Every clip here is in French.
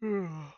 Oh.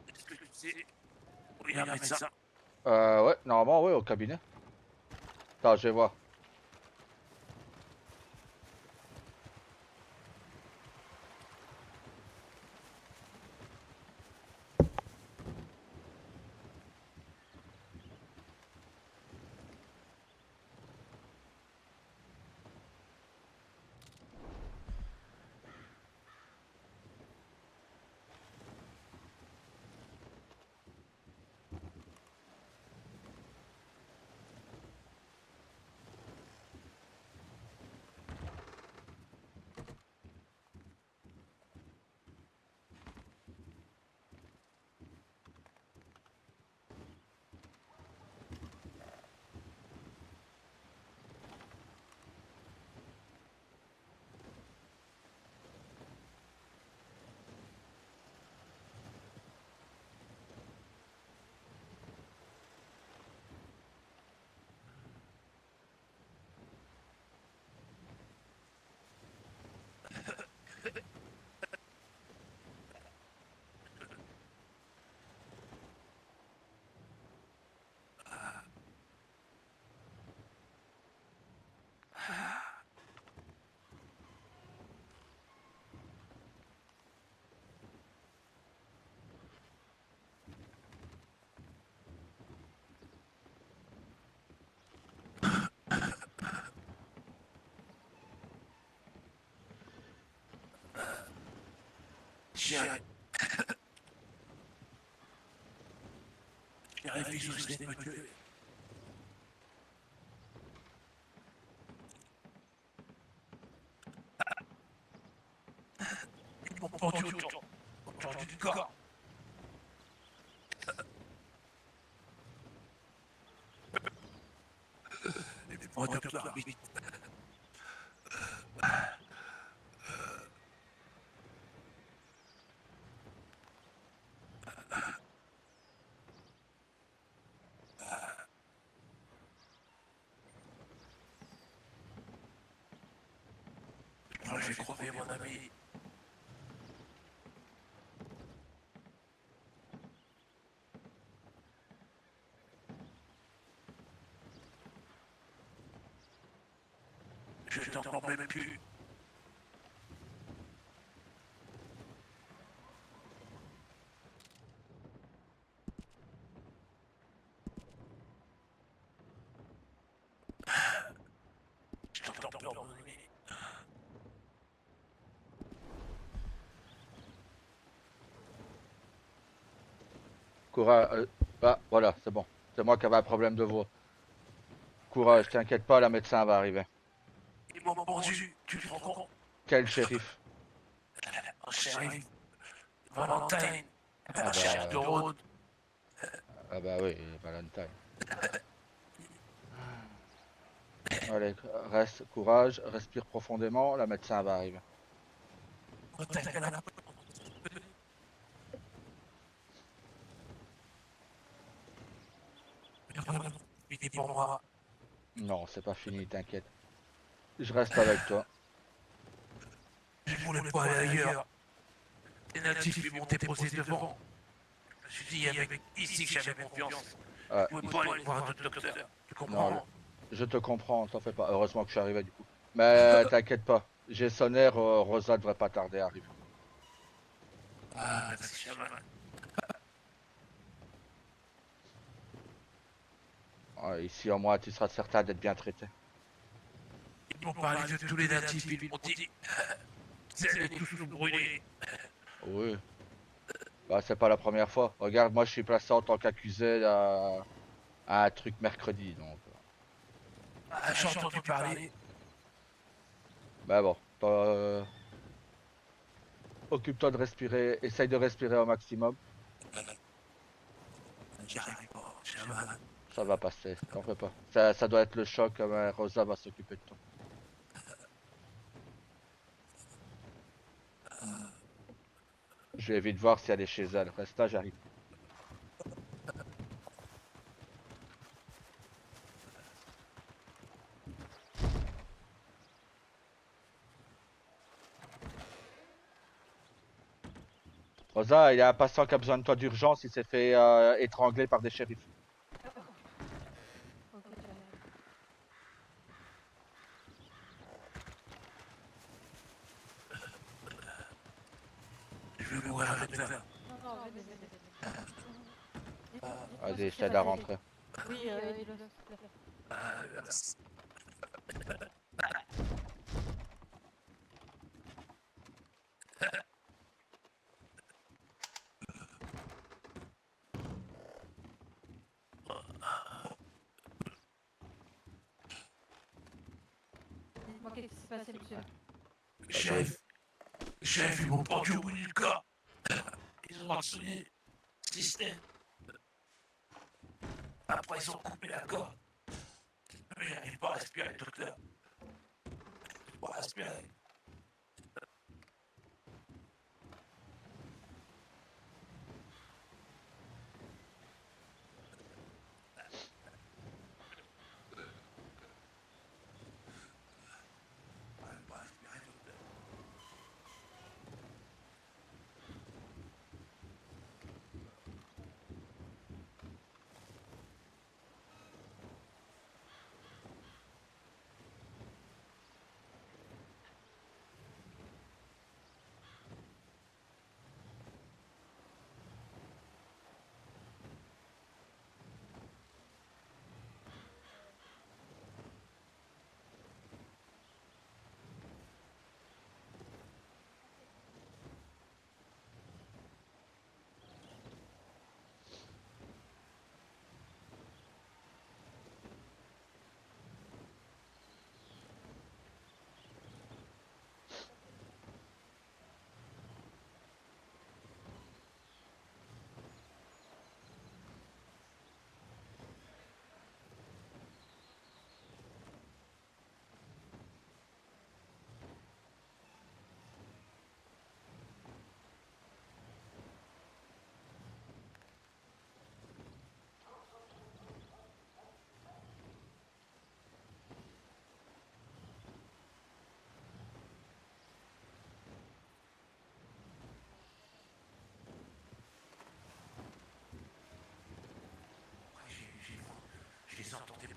Est-ce que tu sais où il y a un médecin? Ouais, normalement, ouais, au cabinet. Attends, je vais voir. J'ai réfléchi, je sais pas tuer. Ils m'ont pendu autour du corps. Et puis, mon docteur, vite. je vais crever, mon ami. Je t'entends même plus. Je t'entends plus, mon ami. Courage. Ah, voilà, c'est bon. C'est moi qui avais un problème de voix. Courage, t'inquiète pas, la médecin va arriver. Ils m'ont mordu, tu te rends compte? Quel shérif? Un shérif, Valentine, Ah un shérif de bah, route. ah bah oui, Valentine. Allez, reste, courage, respire profondément, la médecin va arriver. T'as la fini pour moi. Non, c'est pas fini, t'inquiète. Je reste avec toi. Je voulais pas aller ailleurs. Les natifs ils m'ont déposé devant. Je me suis dit, il y avait ici que j'avais confiance. Ah, Je pouvais pas aller voir un autre docteur. Tu non, comprends? je te comprends, t'en fais pas. Heureusement que je suis arrivé du coup. Mais t'inquiète pas, j'ai sonné, Rosa devrait pas tarder à arriver. Ah, merci, chaman. Ah, ici au moins tu seras certain d'être bien traité. Ils m'ont parlé de tous les natifs, ils m'ont dit, vous allez tous nous brûler. Oui, bah c'est pas la première fois. Regarde, moi je suis placé en tant qu'accusé à un truc mercredi, donc. Ah, j'ai entendu parler. Mais bon, occupe-toi de respirer, essaye de respirer au maximum. J'y arrive pas, chaman. Ça va passer, t'en fais pas. Ça doit être le choc, mais Rosa va s'occuper de toi. Je vais vite voir si elle est chez elle. Reste là, j'arrive. Rosa, il y a un patient qui a besoin de toi d'urgence, il s'est fait étrangler par des shérifs. Ok, j'arrive. Je vais mourir maintenant. Non, non, venez, venez, venez. Dites-moi Vas-y, ce qui je s'est t'aide à passé. rentrer. Oui, dis-le, s'il te plaît. Ah, merci. Dites-moi qu'est-ce qui s'est passé, monsieur. Chef, chef, ils m'ont pendu au bout du corps. Ils ont actionné le système. Après, ils ont coupé la corde. Mais j'arrive pas à respirer, docteur. J'arrive pas à respirer. J'arrive pas à respirer, docteur.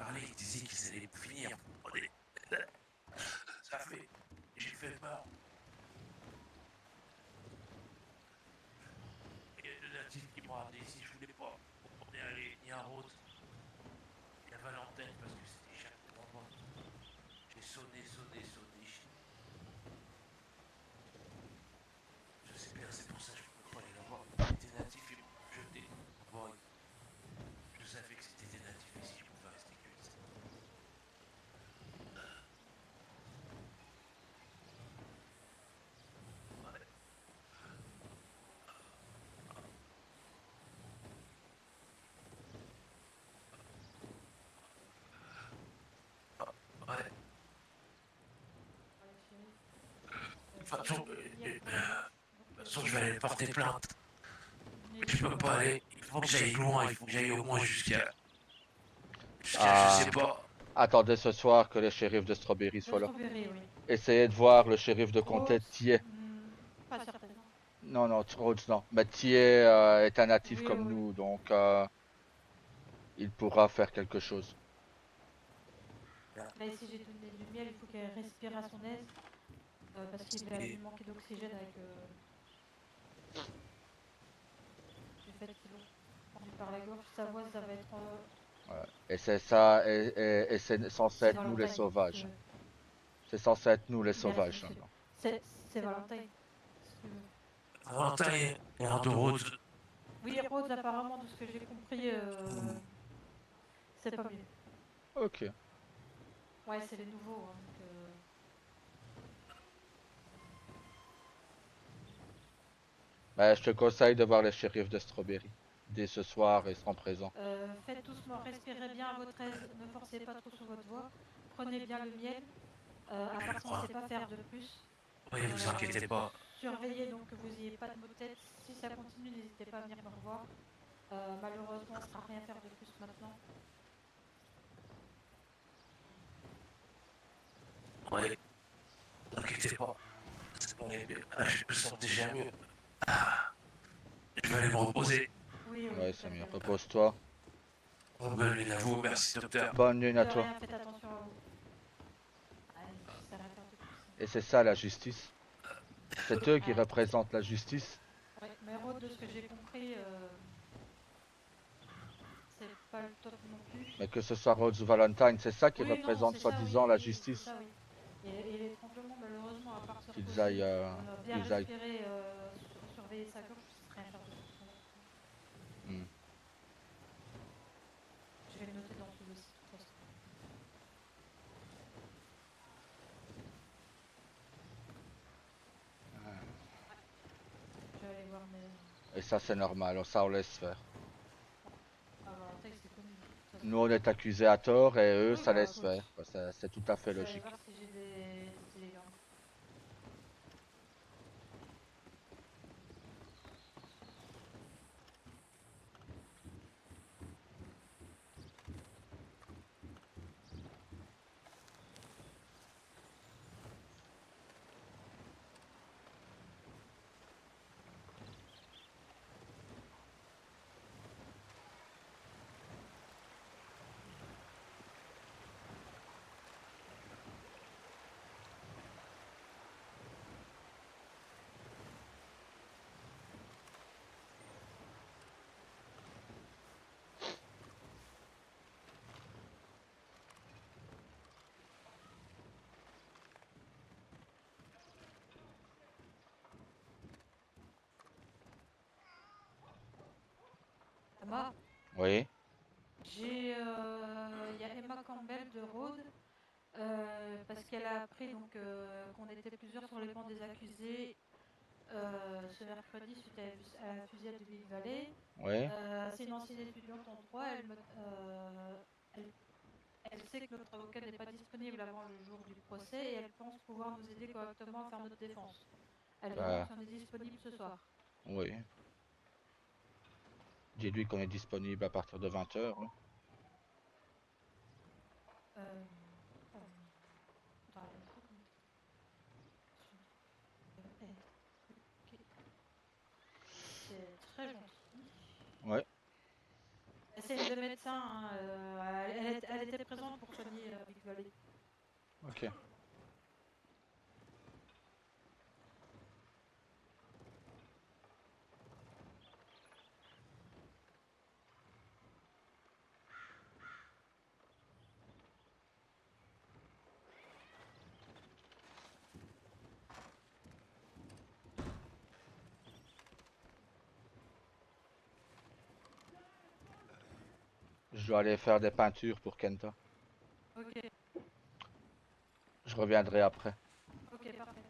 parlé, ils disaient qu'ils allaient me finir. Ça fait. J'ai fait peur. Il y a deux natifs qui m'ont ramené ici, je voulais pas. On est allé ni à Rhodes, ni à Valentine parce que c'était cher pour moi. J'ai sonné. Je sais bien, c'est pour ça que je peux pas aller la voir. Des natifs, ils m'ont jeté. Bon, je savais que c'était des natifs ici, je pouvais rester que ici. Ouais, de Ouais, chérie. toute façon, Hier, voilà. toute façon, je vais aller porter plainte. Je N'hésite peux pas pas. aller. Il faut que j'aille loin. Il faut que j'aille au moins jusqu'à. Je Ah, sais pas. attendez ce soir que le shérif de Strawberry De soit là. strawberry, oui. Essayez de voir le shérif de comté Rhodes, Thiers. pas certaine. Non, non, Rhodes, non. Mais Thiers est un natif Oui, comme oui. nous, donc il pourra faire quelque chose. Là, ici, j'ai donné du miel, il faut qu'elle respire à son aise. Parce qu'il va lui manquer d'oxygène avec du fait qu'ils l'ont pendu par la gorge. Sa voix, ça va être. Ouais. Et c'est ça, et c'est censé C'est être nous les Valentine. sauvages. C'est censé être nous les Merci, sauvages monsieur. maintenant. C'est Valentine. Si tu veux. Valentin et un de Rhodes. Oui, Rhodes, apparemment, de ce que j'ai compris, c'est pas mieux. Ok. Ouais, c'est les nouveaux. Hein, donc, Bah, je te conseille de voir les shérifs de Strawberry. Dès ce soir, ils seront présents. faites doucement, respirez bien à votre aise, ne forcez pas trop sur votre voix. Prenez bien le miel. À part ça, on ne sait pas faire de plus. Oui, vous inquiétez pas. Surveillez donc que vous n'ayez pas de maux de tête. Si ça continue, n'hésitez pas à venir me revoir. Malheureusement, on ne sera rien faire de plus maintenant. Oui, inquiétez pas. Je me sens déjà mieux. Je vais aller me reposer. Oui, oui, Ouais, tout c'est à mieux. fait. Oui. Repose-toi. Bonne nuit à vous. Merci, docteur. Bonne nuit à De toi. rien, faites attention à vous. Allez, ça va faire de plus. Et c'est ça la justice. C'est eux qui Ouais, représentent la justice. ouais. Mais Rhodes, de ce que j'ai compris, c'est pas le top non plus. Mais que ce soit Rhodes ou Valentine, c'est ça qui Oui, non, représente c'est ça, oui, soi-disant la oui, c'est justice. ça, oui. Et l'étranglement, malheureusement, à part se Qu'ils aillent, reposer, bien qu'ils aillent. respirer, surveiller sa gorge, ce serait rien faire de plus. Hmm. Je vais le noter dans tout le dossier, de toute façon. Je vais aller voir mes. Et ça, c'est normal. Ça, on laisse faire. Ah, voilà, le texte est connu, de toute façon. Nous, on est accusés à tort et eux, Oui, ça bah, laisse faire. C'est tout à fait je vais aller logique. voir si j'ai des télégrammes. Emma, Oui. il y a Emma Campbell de Rhodes, parce qu'elle a appris donc qu'on était plusieurs sur les bancs des accusés ce mercredi suite à la fusillade de Big Valley. Oui. C'est une ancienne étudiante en droit. Elle, elle sait que notre avocat n'est pas disponible avant le jour du procès et elle pense pouvoir nous aider correctement à faire notre défense. Elle demande Bah, si on est disponible ce soir. oui. Dis-lui qu'on est disponible à partir de 20h. Euh, euh, attends, elle a dit quoi ok. C'est très gentil. Ouais. C'est une de médecin. Hein, elle elle était présente pour soigner Big Valley. Ok. Je dois aller faire des peintures pour Kenta. Ok, Je reviendrai après. ok, parfait.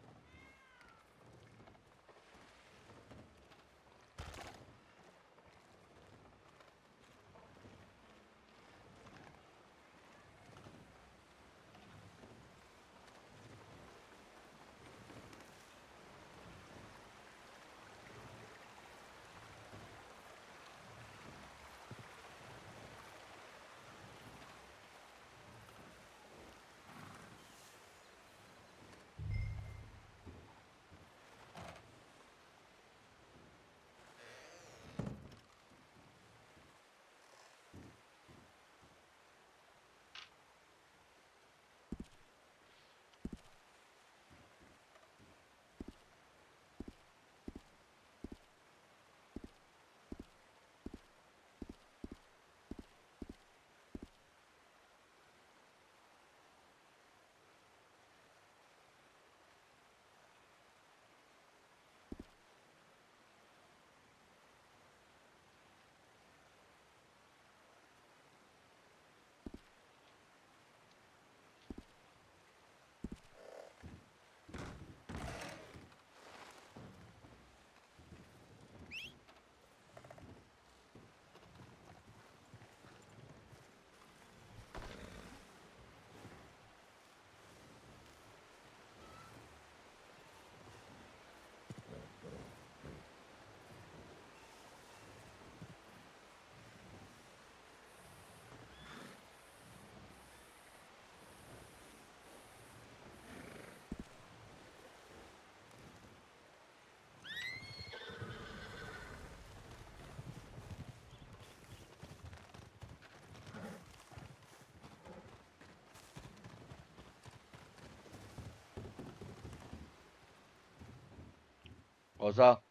Rosa,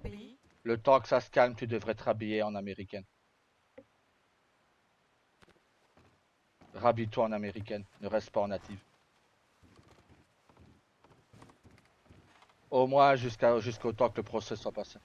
Oui. le temps que ça se calme, tu devrais te rhabiller en américaine. Rhabille-toi en américaine, ne reste pas en native. Au moins jusqu'au temps que le procès soit passé.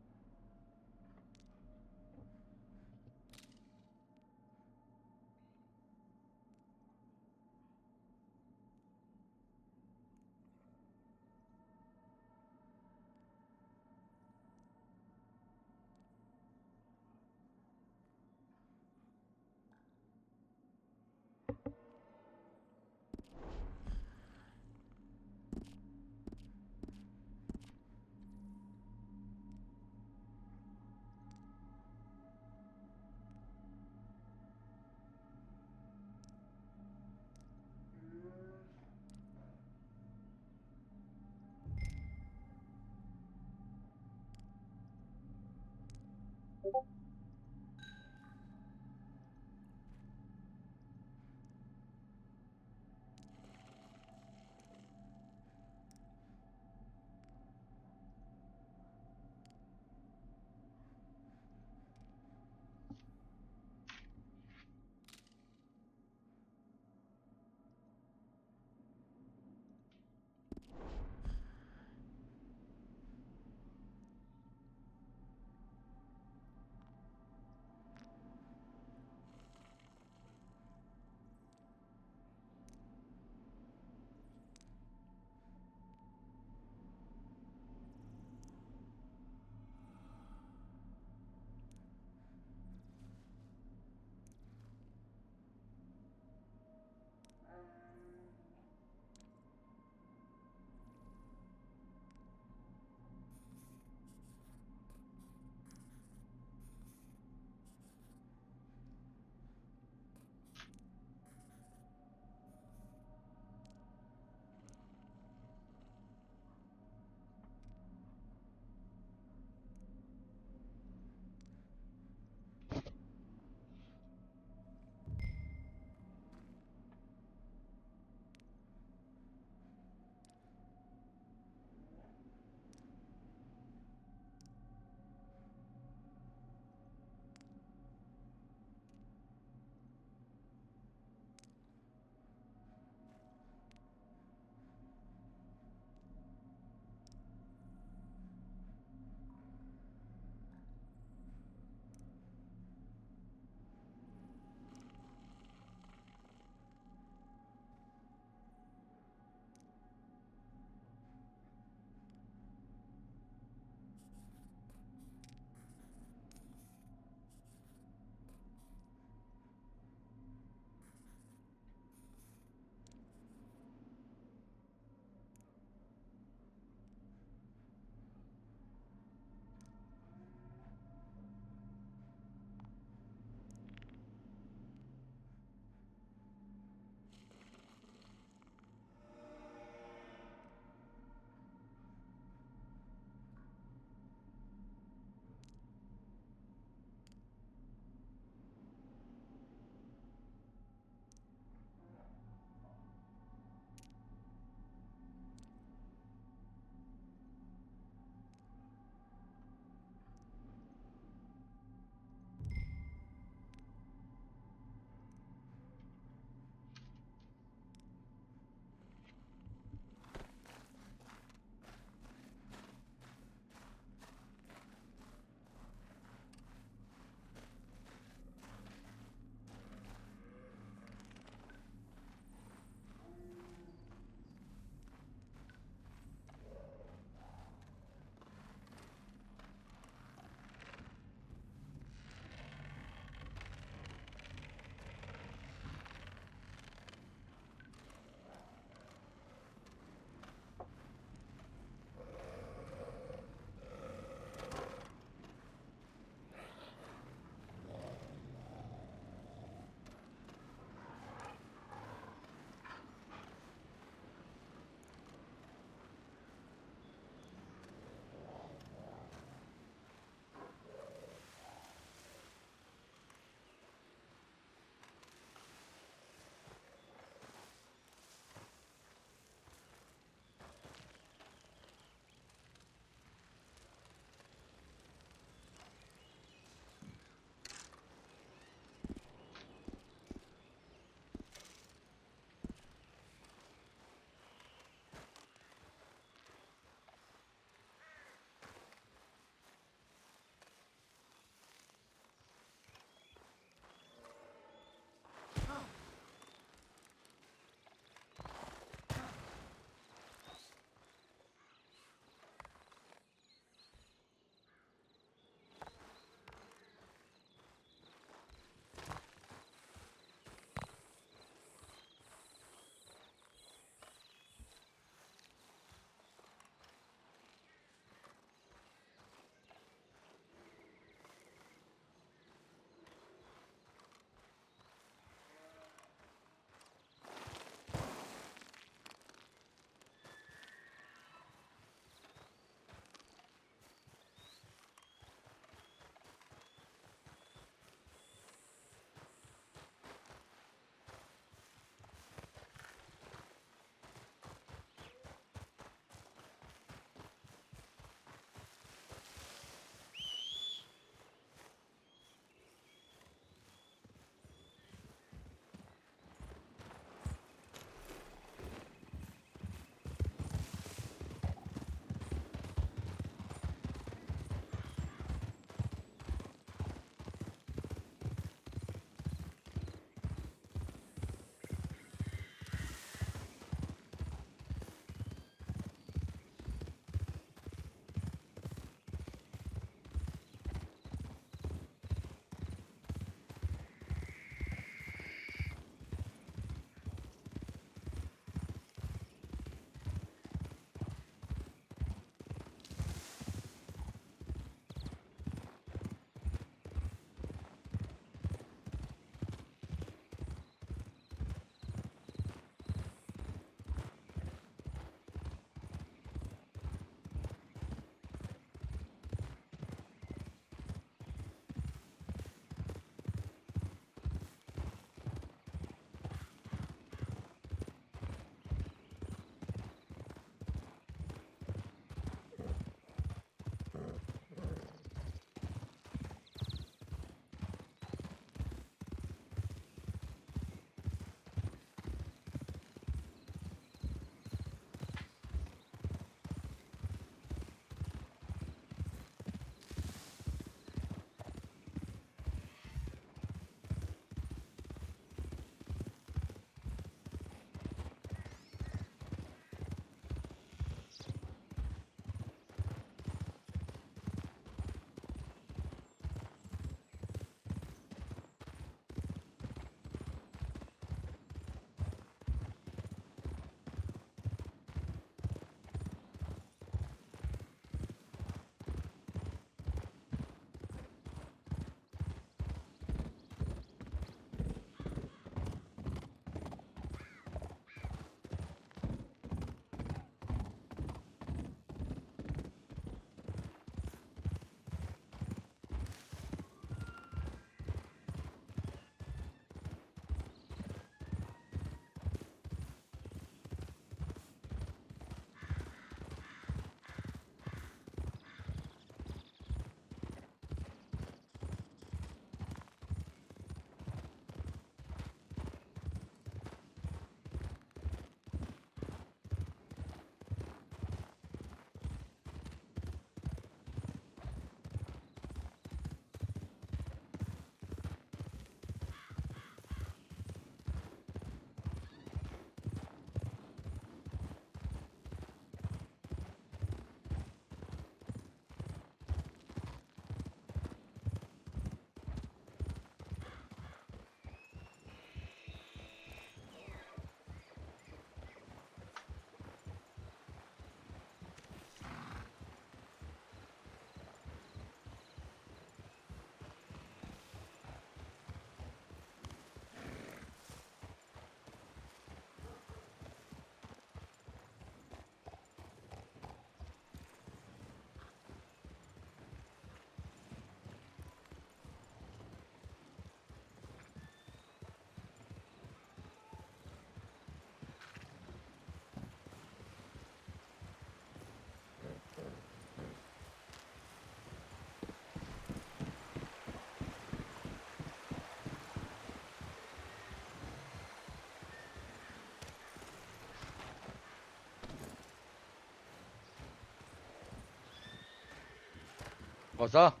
Rosa,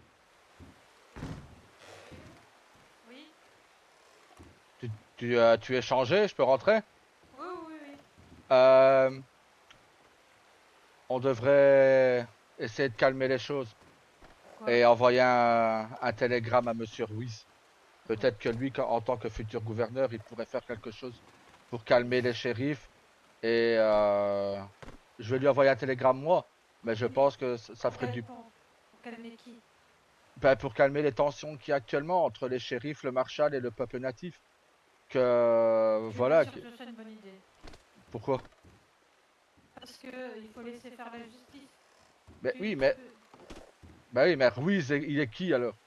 Oui, tu es changé, je peux rentrer? oui, oui, oui. Euh, on devrait essayer de calmer les choses Pourquoi? et envoyer un télégramme à Monsieur Ruiz. Oui. Peut-être que lui, en tant que futur gouverneur, il pourrait faire quelque chose pour calmer les shérifs. Et je vais lui envoyer un télégramme moi, mais je Oui. pense que ça ferait du Pour calmer qui? ben, pour calmer les tensions qu'il y a actuellement entre les shérifs, le marshal et le peuple natif. Que Je suis pas voilà, sûre que ce soit une bonne idée. pourquoi? Parce que il faut laisser faire la justice. Mais Tu, oui, tu mais peux... bah oui, mais Ruiz, il est qui alors?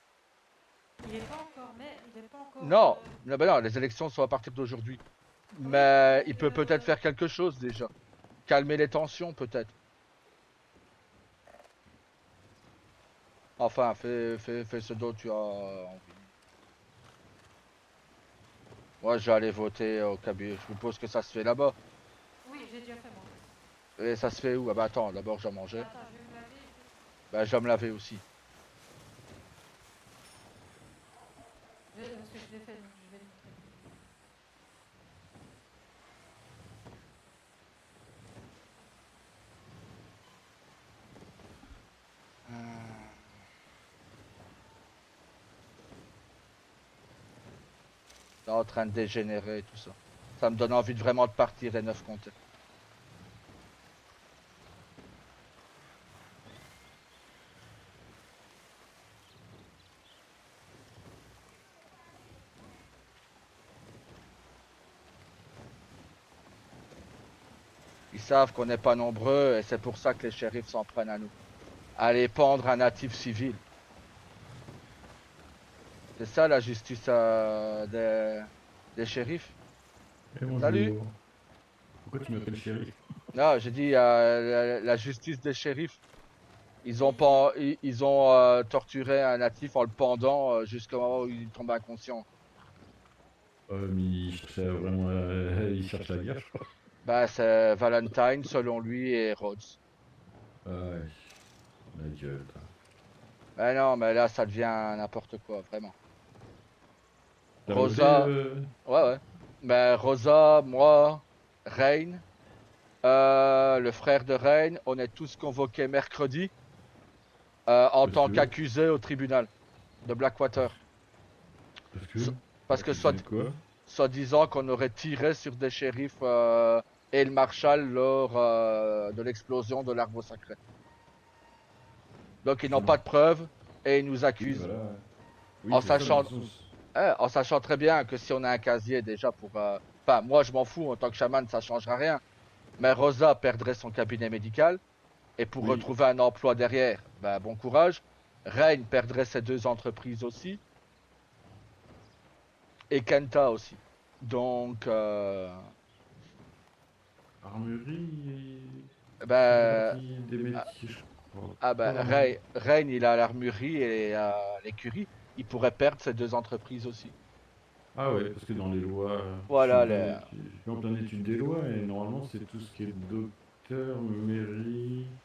Il est pas encore, mais il est pas encore. Non, non, ben non, les élections sont à partir d'aujourd'hui. Oui, Mais mais il peut peut-être faire quelque chose déjà. Calmer les tensions peut-être. Enfin, fais ce dont tu as envie. Moi, je vais aller voter au cabinet. Je suppose que ça se fait là-bas. oui, j'ai déjà fait moi. Et ça se fait où? Ah bah attends, d'abord je dois manger. Attends, je vais me laver. Bah je dois me laver aussi. Parce que je l'ai fait, donc je vais le montrer. C'est en train de dégénérer et tout ça. Ça me donne envie de vraiment de partir et neuf compter. Ils savent qu'on n'est pas nombreux et c'est pour ça que les shérifs s'en prennent à nous. Aller pendre un natif civil. C'est ça la justice des shérifs. Eh Salut! bonjour. Pourquoi tu m'appelles chéri? Non, j'ai dit la justice des shérifs. Ils ont, Oui, c'est. ils ont torturé un natif en le pendant jusqu'au moment où il tombe inconscient. Mais il cherchait vraiment il cherche la guerre, je crois. Bah, c'est Valentine selon lui et Rhodes. Ah ouais, la gueule, toi. Mais non, mais là, ça devient n'importe quoi, vraiment. T'as voté Rosa, ouais, ouais. Mais Rosa, moi, Rain, le frère de Rain, on est tous convoqués mercredi en Parce tant que... qu'accusés au tribunal de Blackwater. Parce So- que... Parce que Accusé de quoi? soi-disant qu'on aurait tiré sur des shérifs et le marshal lors de l'explosion de l'arbre sacré. Donc ils n'ont Putain. pas de preuves et ils nous Oui, accusent. voilà. Oui, En c'est ça, mais de sachant, toute façon... en sachant très bien que si on a un casier déjà pour... Enfin, moi je m'en fous, en tant que chaman, ça changera rien. Mais Rosa perdrait son cabinet médical. Et pour Oui. retrouver un emploi derrière, bah, bon courage. Rain perdrait ses deux entreprises aussi. Et Kenta aussi. Donc, Armurerie... Ça fait bah, partie des ah, métiers, je crois ah bah, pas, non. Rain, il a l'armurerie et l'écurie. Il pourrait perdre ses deux entreprises aussi. Ah ouais, parce que dans les lois... Je suis Voilà, je suis en pleine étude des lois, et normalement, c'est tout ce qui est docteur, mairie...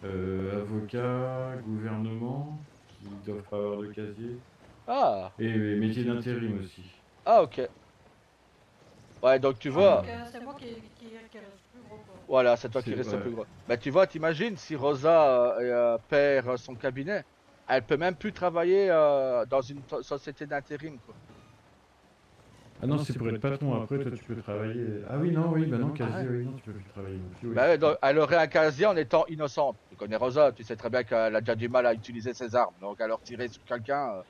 avocats, gouvernement, qui doivent pas avoir de casier, Ah, et métier d'intérim aussi. ah, ok. Ouais, donc tu Ah, donc vois, c'est moi qui reste plus gros, quoi. voilà, c'est toi qui C'est restes le ouais. plus gros. Bah, tu vois, t'imagines si Rosa perd son cabinet, elle peut même plus travailler dans une société d'intérim, quoi. Ah non, c'est pour être patron. Après, toi, tu peux travailler. Ah oui, non, oui, bah non, Ah casier, ouais. oui, non, tu peux plus travailler non plus, oui. Bah ouais, elle aurait un casier en étant innocente. Tu connais Rosa, tu sais très bien qu'elle a déjà du mal à utiliser ses armes. Donc alors tirer sur quelqu'un.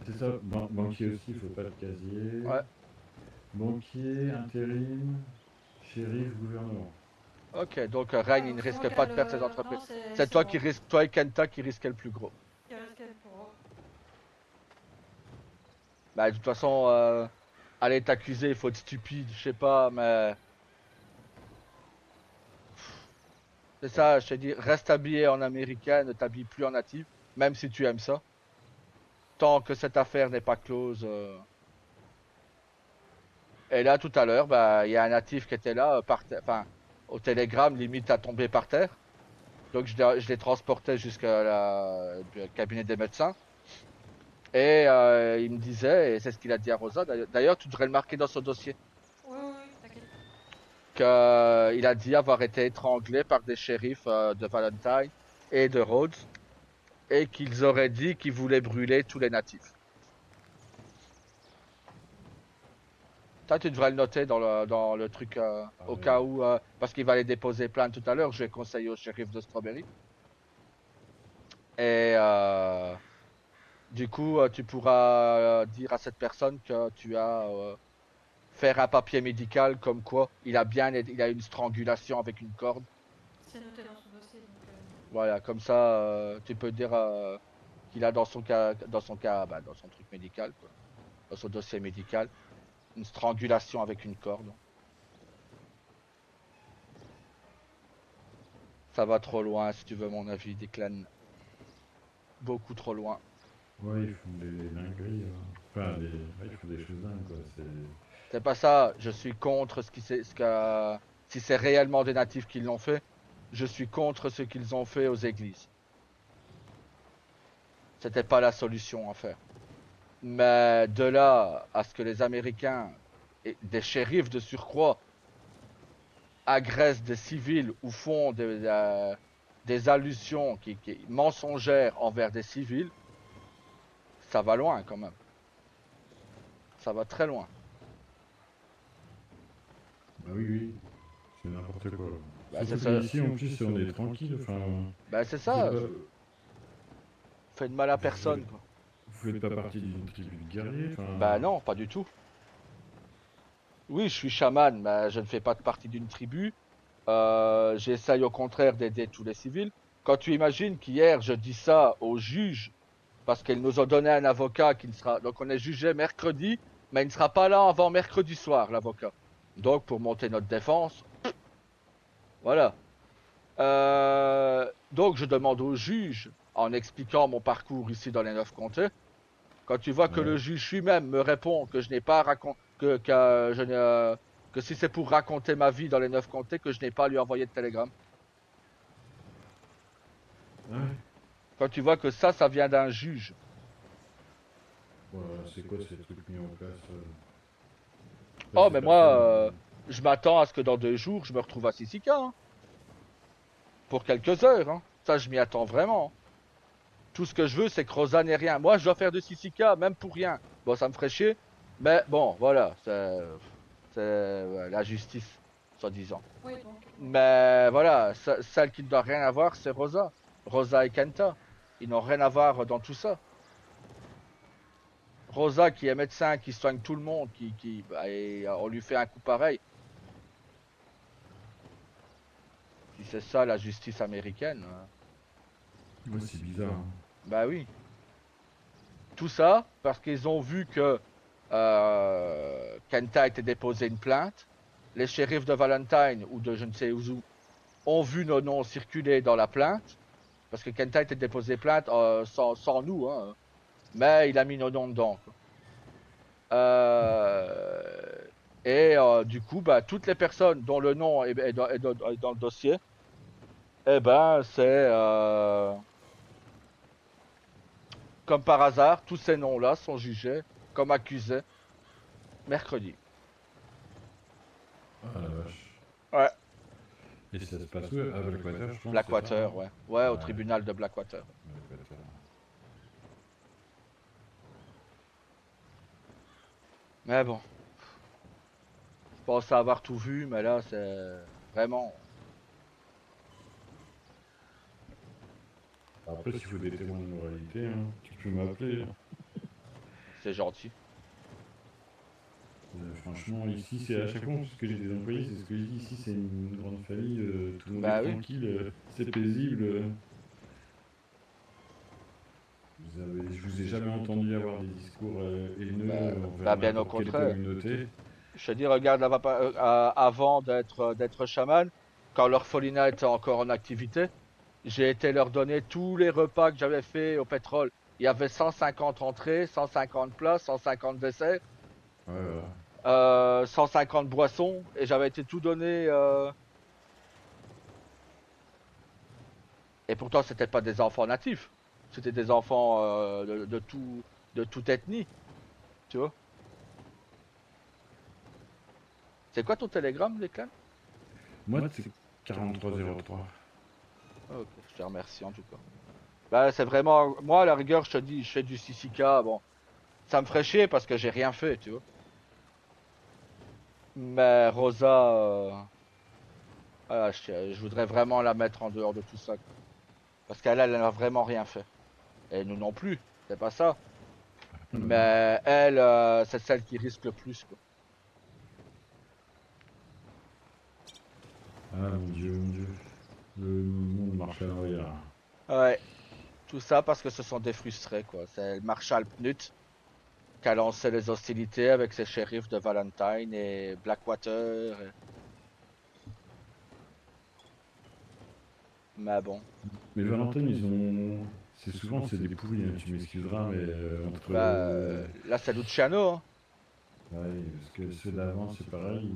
C'est ça, banquier aussi, il faut pas de casier. Ouais, Banquier, intérim, shérif, gouvernement. ok. Donc Reign, Ah, il donc ne c'est moi risque qui a pas de perdre ses le. entreprises. Non, C'est c'est toi qui moi risque, toi et Kenta qui risquez le plus gros. qui reste le plus gros. Bah de toute façon, aller t'accuser, il faut être stupide, je sais pas, mais c'est ça, je te dis, reste habillé en américain, ne t'habille plus en natif, même si tu aimes ça. Tant que cette affaire n'est pas close. Et là, tout à l'heure, bah, il y a un natif qui était là, enfin, au télégramme, limite à tomber par terre. Donc je les transportais jusqu'à le cabinet des médecins. Et il me disait, et c'est ce qu'il a dit à Rosa, d'ailleurs tu devrais le marquer dans son dossier, Oui, oui, oui, t'inquiète. qu'il a dit avoir été étranglé par des shérifs de Valentine et de Rhodes, et qu'ils auraient dit qu'ils voulaient brûler tous les natifs. Ça, tu devrais le noter dans le truc Ah au ouais. cas où, parce qu'il va aller déposer plainte tout à l'heure. Je vais conseiller au shérif de Strawberry. Et du coup, tu pourras dire à cette personne que tu as faire un papier médical comme quoi il a une strangulation avec une corde. C'est noté dans son dossier, donc. Voilà, comme ça, tu peux dire qu'il a bah, dans son truc médical, quoi, dans son dossier médical, une strangulation avec une corde. Ça va trop loin, si tu veux mon avis, Declan. Beaucoup trop loin. Ouais, ils font des dingueries. Enfin, ouais, ils font des choses dingues, quoi. C'est pas ça, je suis contre si c'est réellement des natifs qui l'ont fait, je suis contre ce qu'ils ont fait aux églises. C'était pas la solution à faire. Mais de là à ce que les Américains, et des shérifs de surcroît, agressent des civils ou font des allusions mensongères envers des civils, ça va loin quand même. Ça va très loin. Bah oui, oui, c'est n'importe quoi. Bah, c'est Surtout ça. qu'ici, en plus, on est tranquille. Enfin, Bah, c'est vous faites ça. pas, Fait de mal à vous personne, faites, quoi. vous faites pas partie d'une tribu de guerriers. Bah Enfin, non, pas du tout. Oui, je suis chaman, mais je ne fais pas partie d'une tribu. J'essaye au contraire d'aider tous les civils. Quand tu imagines qu'hier je dis ça au juge parce qu'ils nous ont donné un avocat qui ne sera. Donc on est jugé mercredi, mais il ne sera pas là avant mercredi soir, l'avocat. Donc pour monter notre défense, voilà. Donc je demande au juge, en expliquant mon parcours ici dans les 9 comtés, quand tu vois que le ouais. juge lui-même me répond que je n'ai pas raconté, que si c'est pour raconter ma vie dans les 9 comtés, que je n'ai pas à lui envoyer de télégramme. Ah ouais. Quand tu vois que ça vient d'un juge. Voilà, c'est quoi ces trucs mis en place Après, Oh, ces mais moi, personnes. je m'attends à ce que dans 2 jours, je me retrouve à Sissika, hein, pour quelques heures. Hein. Ça, je m'y attends vraiment. Tout ce que je veux, c'est que Rosa n'ait rien. Moi, je dois faire de Sissika, même pour rien. Bon, ça me ferait chier. Mais bon, voilà. C'est la justice, soi-disant. Oui, donc. Bon. Mais voilà, celle qui ne doit rien avoir, c'est Rosa. Rosa et Kenta. Ils n'ont rien à voir dans tout ça. Rosa, qui est médecin, qui soigne tout le monde, bah, et on lui fait un coup pareil. Si c'est ça la justice américaine, Ouais, c'est bizarre. Hein. bah oui. Tout ça parce qu'ils ont vu que Kenta a été déposé une plainte. Les shérifs de Valentine ou de je ne sais où ont vu nos noms circuler dans la plainte. Parce que Kenta a été déposé plainte sans nous, hein, mais il a mis nos noms dedans. Quoi. Et du coup, bah, toutes les personnes dont le nom est dans le dossier, eh ben, c'est comme par hasard, tous ces noms-là sont jugés comme accusés mercredi. Ah la vache. Ouais, Et ça se passe où? À Blackwater, je pense, c'est ça? Blackwater, Hein ouais. Ouais, au Ouais, tribunal de Blackwater. Blackwater. Mais bon, je pense avoir tout vu, mais là, c'est vraiment, Après, s'il faut des témoins de moralité, hein, tu peux m'appeler. Hein. c'est gentil. Franchement, ici, c'est à chaque fois, parce que j'ai des employés, c'est ce que je dis. Ici, c'est une grande famille, tout le monde est Bah oui. tranquille, c'est paisible. Je vous ai jamais entendu avoir des discours haineux Bah envers bien au n'importe quelle contraire. communauté. Je te dis, regarde, avant d'être chaman, quand l'orphelinat était encore en activité, j'ai été leur donner tous les repas que j'avais fait au pétrole. Il y avait 150 entrées, 150 plats, 150 desserts, Ouais, voilà. 150 boissons, et j'avais été tout donné. Et pourtant, c'était pas des enfants natifs. C'était des enfants de toute ethnie, tu vois. C'est quoi ton télégramme, Declan? Moi, c'est 4303. Ok, je te remercie en tout cas. Bah, c'est vraiment. Moi, à la rigueur, je te dis, je fais du 6K. Bon, ça me ferait chier parce que j'ai rien fait, tu vois. Mais Rosa, voilà, je voudrais vraiment la mettre en dehors de tout ça, quoi. Parce elle n'a vraiment rien fait. Et nous non plus, c'est pas ça. Mais elle, c'est celle qui risque le plus, quoi. Ah mon Dieu, mon Dieu. Le monde marche à l'envers. Ouais, tout ça parce que ce sont des frustrés, quoi. C'est le Marshal Knut qui a lancé les hostilités avec ses shérifs de Valentine et Blackwater. Mais bon. Mais Valentine, ils ont. C'est des pourris, hein, tu m'excuseras, mais entre. Bah, là, c'est Luciano, hein. Ouais, parce que ceux d'avant, c'est pareil.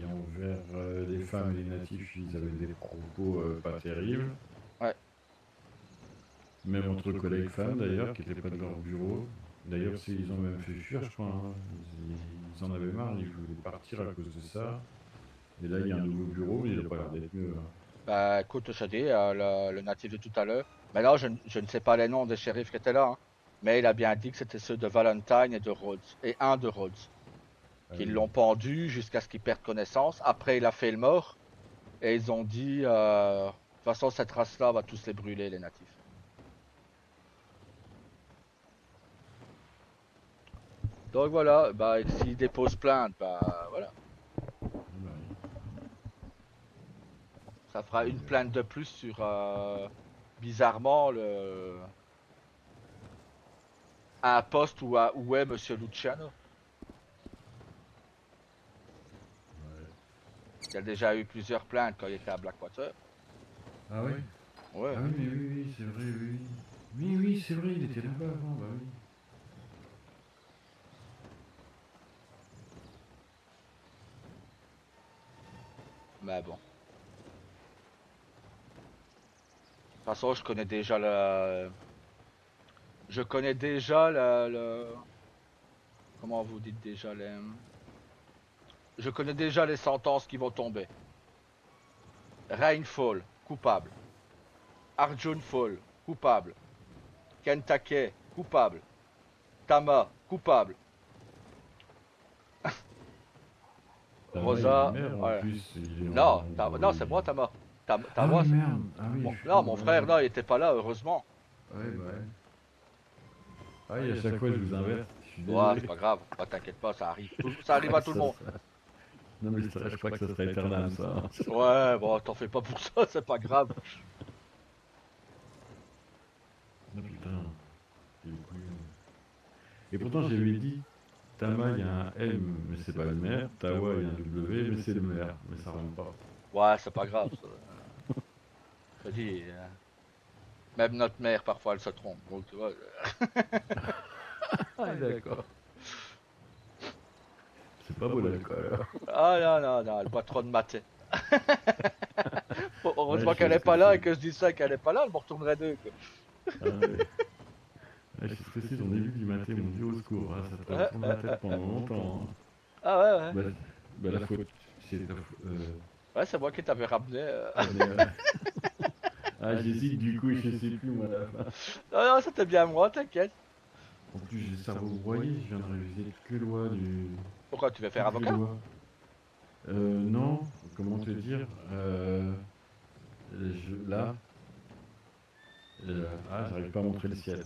Envers les femmes et les natifs, ils avaient des propos pas terribles. Ouais. Même entre collègues femmes, d'ailleurs, qui n'étaient pas de leur bureau. D'ailleurs, ils ont même fait fuir, je crois, hein. Ils en avaient marre, ils voulaient partir à cause de ça. Et là, il y a un nouveau bureau, mais il n'a pas l'air d'être mieux, hein. Bah, écoute, je te dis, le natif de tout à l'heure. Mais là, je ne sais pas les noms des shérifs qui étaient là, hein. Mais il a bien dit que c'était ceux de Valentine et de Rhodes. Et un de Rhodes. Ah Qu'ils oui. l'ont pendu jusqu'à ce qu'il perde connaissance. Après, il a fait le mort. Et ils ont dit, de toute façon, cette race-là va tous les brûler, les natifs. Donc voilà, bah, s'ils déposent plainte, bah voilà. Ah bah oui. Ça fera une Et, plainte de plus sur, bizarrement, un poste où est Monsieur Luciano. ouais. Il a déjà eu plusieurs plaintes quand il était à Blackwater. Ah oui? Ouais. Ah oui, mais oui, oui, c'est vrai, oui. Oui, oui, c'est vrai, il était là-bas avant, bah oui. Mais bon. De toute façon, je connais déjà le. Je connais déjà comment vous dites déjà les. Je connais déjà les sentences qui vont tomber. Rainfall, coupable. Arjun Fall, coupable. Kentake, coupable. Tama, coupable. Tama, il est Rosa, maire en ouais. plus, il est Non, en. Non, c'est moi, Tama. Ah Tama, oui, merde. Ah oui, je suis non, con, mon ouais. frère, non, il était pas là, heureusement. Ouais, bah ouais. Ah oui, à chaque fois, je vous inverse. Je suis Ouais, c'est désolé. pas grave. Bah, t'inquiète pas, ça arrive. Ça arrive à tout le monde. Non, mais je crois que ça serait éternel, ça. Ouais, bon, t'en fais pas pour ça, c'est pas grave. Non, putain. Quel couillon. Et pourtant, j'avais dit, Tama, il y a un M, mais c'est pas le maire. Tawa, il y a un W, mais c'est le maire. Mais ça rentre pas. Ouais, c'est pas grave. Je te dis, même notre mère, parfois, elle se trompe. Donc, tu vois. Ah, d'accord. C'est pas beau l'alcool, alors. Ah non, non, non, elle boit trop de maté. Ouais, Heureusement je qu'elle suis est pas là et stressé. que je dis ça qu'elle est pas là, elle me retournerait deux, quoi. Ah, ouais. Ouais, je suis stressé, j'en ai vu du maté, mon Dieu, au secours. Ah, ça te tourne la tête pendant longtemps, hein. Ah ouais, ouais. Bah, la faute, c'est ta faute. Ouais, c'est moi qui t'avais ramené. Allez, ah, j'hésite, du coup, je sais plus, moi, à la fin. Non, non, c'était bien moi, t'inquiète. En plus, j'ai le cerveau broyé, je viens de réviser toutes les lois du... Pourquoi tu veux faire Toutes les avocat? lois. Non, comment te dire là, ah, j'arrive pas à montrer le ciel.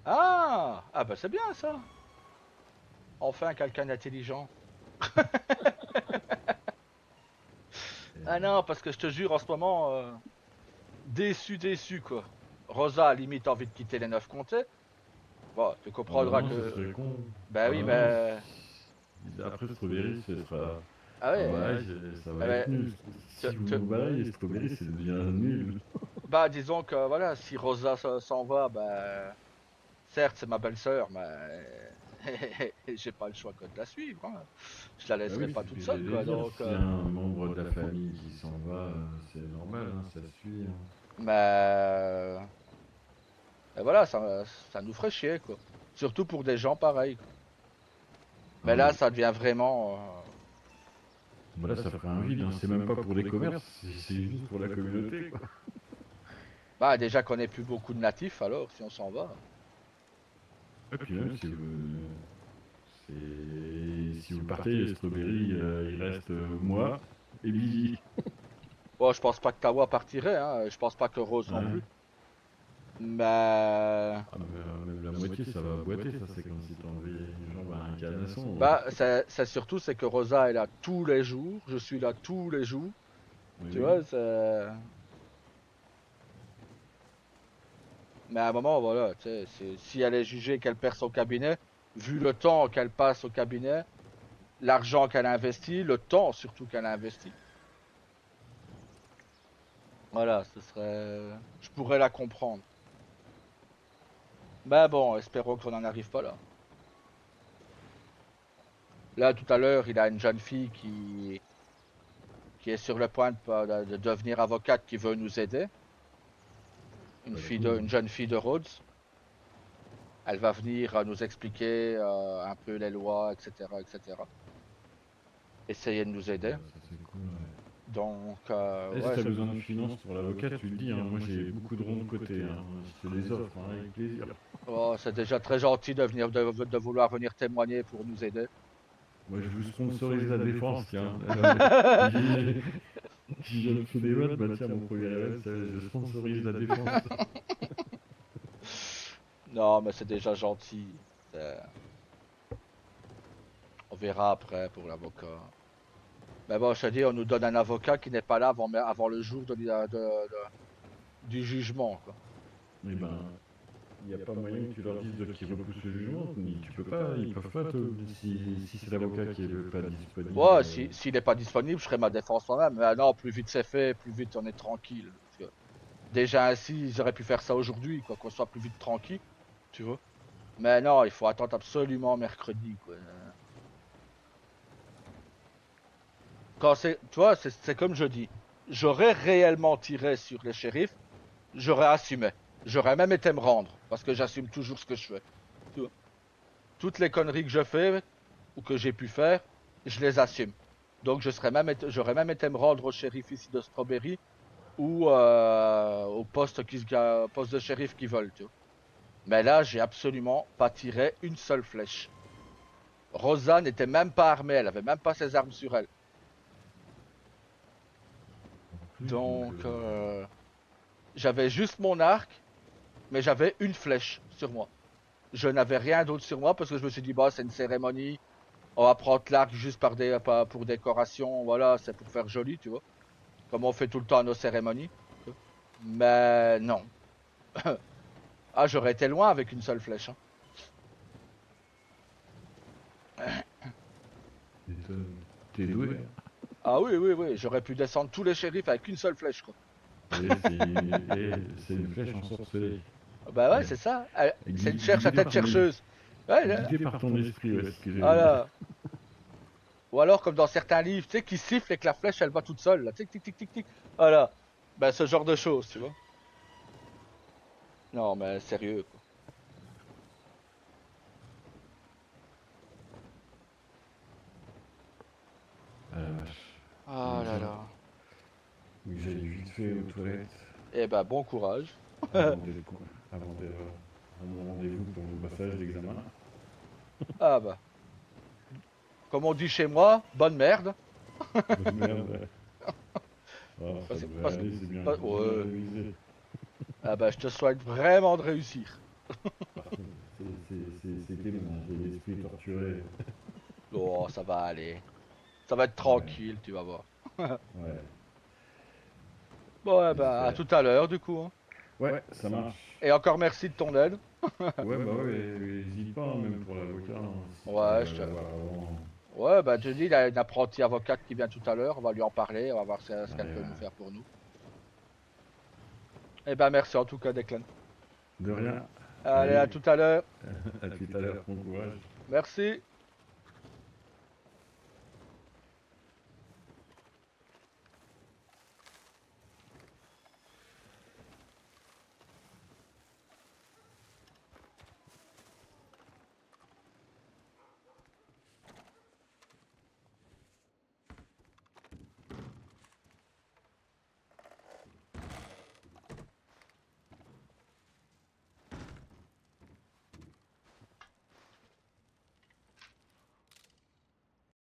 Ah! Ah bah c'est bien ça. Enfin quelqu'un d'intelligent. Ah non, parce que je te jure, en ce moment, déçu, déçu, quoi. Rosa a limite envie de quitter les 9 comtés. Bon, tu Ah bah comprendras non, ce que. serait con. Bah Ah oui, bah non, bah. après Strawberry, ce sera... Ah Ah bah ouais. ouais, ça va Bah, être nul. tu- Si vous tu- nous balayez, Strawberry, ça devient nul. bah, disons que voilà, si Rosa s'en va, bah. Certes, c'est ma belle-sœur, mais j'ai pas le choix que de la suivre. Hein. Je la Bah laisserai oui, pas c'est ce toute que seule, j'allais quoi. dire. Donc, S'il y a un membre de la famille qui s'en va, c'est normal, hein, ça suit. Hein. mais et voilà, ça nous ferait chier, quoi. Surtout pour des gens pareils, quoi. Ah Mais là, oui. ça devient vraiment. Bah là, ça ferait un vide, hein. C'est même pas pour les commerces, c'est juste pour la communauté, quoi. Bah, déjà qu'on ait plus beaucoup de natifs, alors, si on s'en va. Et puis même, si vous partez, Strawberry, il reste moi et Billy. Bon, je pense pas que Tawa partirait, hein. Je pense pas que Rose non Ouais. plus. Mais. Ah, mais, même la moitié, ça va boiter, ça. C'est comme si t'enlevais une jambe à un canasson. Bah, c'est surtout, c'est que Rosa est là tous les jours. Je suis là tous les jours. Mais Tu oui. vois, c'est. Mais à un moment, voilà, tu sais, si elle est jugée qu'elle perd son cabinet, vu le temps qu'elle passe au cabinet, l'argent qu'elle a investi, le temps surtout qu'elle a investi, voilà, ce serait. Je pourrais la comprendre. Mais bon, espérons qu'on n'en arrive pas là. Là, tout à l'heure, il a une jeune fille qui est sur le point de devenir avocate qui veut nous aider. Bah, cool. Une jeune fille de Rhodes. Elle va venir nous expliquer un peu les lois, etc., etc. Essayer de nous aider. Bah, ça, c'est cool, ouais. Donc, Et si ouais, t'as besoin de finances pour l'avocat, tu le dis, hein. Moi, j'ai beaucoup de ronds de côté. Hein. Je te les offre, hein, avec plaisir. oh, c'est déjà très gentil de venir, de vouloir venir témoigner pour nous aider. Moi, je vous sponsorise la défense, tiens. Si je fais des votes, bah tiens, mon premier level, c'est je sponsorise la défense. Non, mais c'est déjà gentil. On verra après pour l'avocat. Mais bon, je te dis, on nous donne un avocat qui n'est pas là avant le jour du jugement, quoi. Eh ben, il n'y a pas moyen que tu leur dises qu'ils repoussent le jugement. Tu peux pas, ils peuvent pas, si c'est l'avocat qui est pas disponible. Ouais, s'il n'est pas disponible, je ferai ma défense moi-même. Mais non, plus vite c'est fait, plus vite on est tranquille. Parce que déjà ainsi, ils auraient pu faire ça aujourd'hui, quoi, qu'on soit plus vite tranquille, tu vois. Mais non, il faut attendre absolument mercredi, quoi. Quand c'est, tu vois, c'est comme je dis. J'aurais réellement tiré sur les shérifs, j'aurais assumé. J'aurais même été me rendre, parce que j'assume toujours ce que je fais. Tu vois. Toutes les conneries que je fais, ou que j'ai pu faire, je les assume. Donc j'aurais même été me rendre au shérif ici de Strawberry, ou au poste de shérif qui veulent, tu vois. Mais là, j'ai absolument pas tiré une seule flèche. Rosa n'était même pas armée, elle avait même pas ses armes sur elle. Donc, j'avais juste mon arc, mais j'avais une flèche sur moi. Je n'avais rien d'autre sur moi parce que je me suis dit, bah, c'est une cérémonie, on va prendre l'arc juste pour décoration, voilà, c'est pour faire joli, tu vois. Comme on fait tout le temps à nos cérémonies. Mais non. Ah, j'aurais été loin avec une seule flèche. Hein. T'es doué. Ah oui, oui, oui, j'aurais pu descendre tous les shérifs avec une seule flèche, quoi. Et c'est une flèche ensorcelée. Bah ouais, Ouais. c'est ça. C'est une Guidé à tête par ton chercheuse. Ouais, guidé par ton esprit, ouais, ce que j'allais dire. voilà. Ou alors comme dans certains livres, tu sais, qui siffle et que la flèche elle va toute seule, là. Tic tic tic tic tic. Voilà. Ben ce genre de choses, tu vois. Non mais sérieux quoi. Ah la vache. Ah là là. Oui, j'allais vite fait aux toilettes Eh ben bon courage. avant d'être avant de à mon rendez-vous pour mon passage d'examen. Ah bah. Comme on dit chez moi, bonne merde. Bonne merde. Oh, ça Parce, devrait parce, aller, c'est bien, j'ai bien ouais. révisé. Ah bah je te souhaite vraiment de réussir. Par contre, c'était bon, j'ai l'esprit torturé. Oh ça va aller. Ça va être Ouais, tranquille, tu vas voir. ouais, Bon eh ben à j'espère. tout à l'heure du coup. Hein. Ouais, ça marche. Et encore merci de ton aide. Ouais, bah ouais, n'hésite pas, hein, même pour l'avocat, hein, si tu Ouais, arrives à l'avoir avant. ouais, bah tu dis, il y a une apprentie avocate qui vient tout à l'heure, on va lui en parler, on va voir ce Ouais, qu'elle peut ouais. nous faire pour nous. Eh ben merci en tout cas Declan. De rien. Allez, à Allez, tout à l'heure. à tout à l'heure, bon courage. Merci.